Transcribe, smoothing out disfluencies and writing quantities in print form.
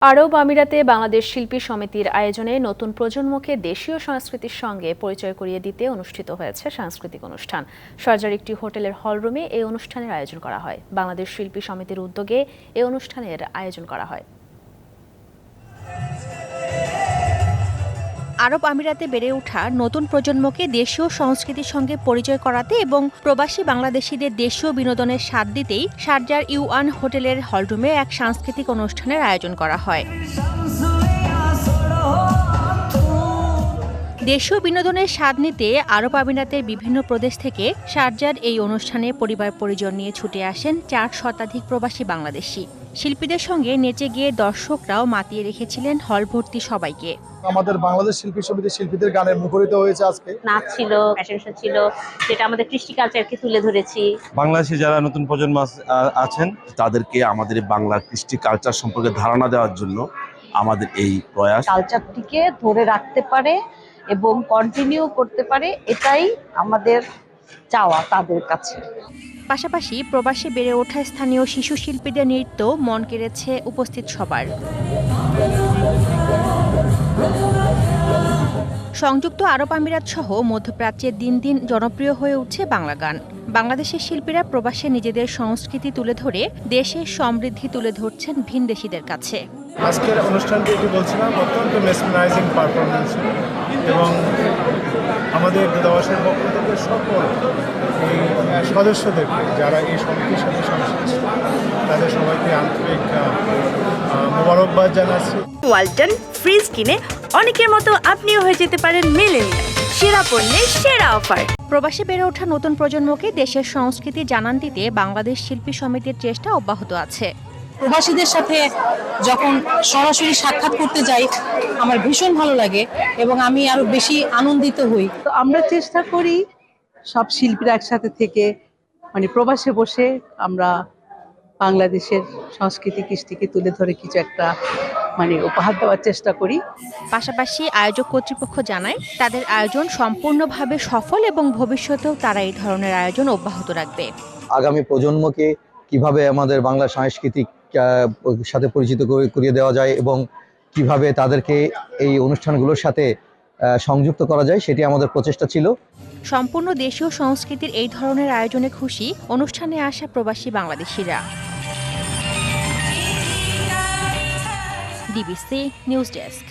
আরব আমিরাতে বাংলাদেশ শিল্পী সমিতির আয়োজনে নতুন প্রজন্মকে দেশীয় সংস্কৃতির সঙ্গে পরিচয় করিয়ে দিতে অনুষ্ঠিত হয়েছে সাংস্কৃতিক অনুষ্ঠান। শারজার একটি হোটেলের হলরুমে এই অনুষ্ঠানের আয়োজন করা হয়। বাংলাদেশ শিল্পী সমিতির উদ্যোগে এই অনুষ্ঠানের আয়োজন করা হয়। আরব আমিরাতে বেড়ে ওঠা নতুন প্রজন্মকে দেশীয় সংস্কৃতির সঙ্গে পরিচয় করাতে এবং প্রবাসী বাংলাদেশিদের দেশীয় বিনোদনের স্বাদ দিতেই শারজার ইউ1 হোটেলের হলরুমে এক সাংস্কৃতিক অনুষ্ঠানের আয়োজন করা হয়। দেশীয় বিনোদনের স্বাদ নিতে আরব আমিরাতের বিভিন্ন প্রদেশ থেকে শারজার এই অনুষ্ঠানে পরিবার পরিজন নিয়ে ছুটে আসেন 4 শতাধিক প্রবাসী বাংলাদেশি। শিল্পীদের সঙ্গে নেচে গিয়ে দর্শকরাও মাতিয়ে রেখেছিলেন হল ভর্তি সবাইকে। আমাদের বাংলাদেশ শিল্পী সমিতির শিল্পীদের গানে মুখরিত হয়েছে। আজকে নাচ ছিল, ফ্যাশন শো ছিল, যেটা আমাদের কৃষ্টি কালচারকে তুলে ধরেছি। বাংলাদেশে যারা নতুন প্রজন্ম আছেন তাদেরকে আমাদের বাংলা কৃষ্টি কালচার সম্পর্কে ধারণা দেওয়ার জন্য আমাদের এই প্রয়াস। কালচারটিকে ধরে রাখতে পারে এবং কন্টিনিউ করতে পারে, এটাই আমাদের চাওয়া তাদের কাছে। পাশাপাশি প্রবাসে বেড়ে ওঠা স্থানীয় শিশু শিল্পীদের নৃত্য মন কেড়েছে উপস্থিত সবার। সংযুক্ত আরব আমিরাত সহ মধ্যপ্রাচ্যে দিন দিন জনপ্রিয় হয়ে উঠছে বাংলা গান। বাংলাদেশের শিল্পীরা প্রবাসে নিজেদের সংস্কৃতি তুলে ধরে দেশের সমৃদ্ধি তুলে ধরছেন ভিনদেশীদের কাছে। আজকের অনুষ্ঠানটি এটি বলছিলাম অত্যন্ত মেসমেরাইজিং পারফরমেন্স, এবং আমাদের দূতাবাসের পক্ষ থেকে সকল এই সদস্যদেরকে যারা এই সমিতির সাথে সংশ্লিষ্ট তাদের সবাইকে আন্তরিক মোবারকবাদ জানাচ্ছি। ওয়ালটন ফ্রিজ কিনে অনেকের মতো আপনিও হয়ে যেতে পারেন মিলেনিয়াল। সেরা পণ্যের সেরা অফার। প্রবাসে বেড়ে ওঠা নতুন প্রজন্মকে দেশের সংস্কৃতি জানান দিতে বাংলাদেশ শিল্পী সমিতির চেষ্টা অব্যাহত আছে। প্রবাসীদের সাথে যখন সরাসরি সাক্ষাৎ করতে যাই আমার ভীষণ ভালো লাগে এবং আমি আরো বেশি আনন্দিত হই। তো আমরা চেষ্টা করি সব শিল্পীরা একসাথে থেকে প্রবাসে বসে আমরা বাংলাদেশের সংস্কৃতি কৃষ্টিকে তুলে ধরে কিছু একটা উপহার দেওয়ার চেষ্টা করি। পাশাপাশি আয়োজক কর্তৃপক্ষ জানায় তাদের আয়োজন সম্পূর্ণভাবে সফল এবং ভবিষ্যতেও তারা এই ধরনের আয়োজন অব্যাহত রাখবে। আগামী প্রজন্মকে কিভাবে আমাদের বাংলা সাংস্কৃতিক সাথে পরিচিত করিয়ে দেওয়া যায় এবং কিভাবে তাদেরকে এই অনুষ্ঠানগুলোর সাথে সংযুক্ত করা যায় সেটি আমাদের প্রচেষ্টা ছিল। সম্পূর্ণ দেশীয় সংস্কৃতির এই ধরনের আয়োজনে খুশি অনুষ্ঠানে আসা প্রবাসী বাংলাদেশিরা। DBC news desk.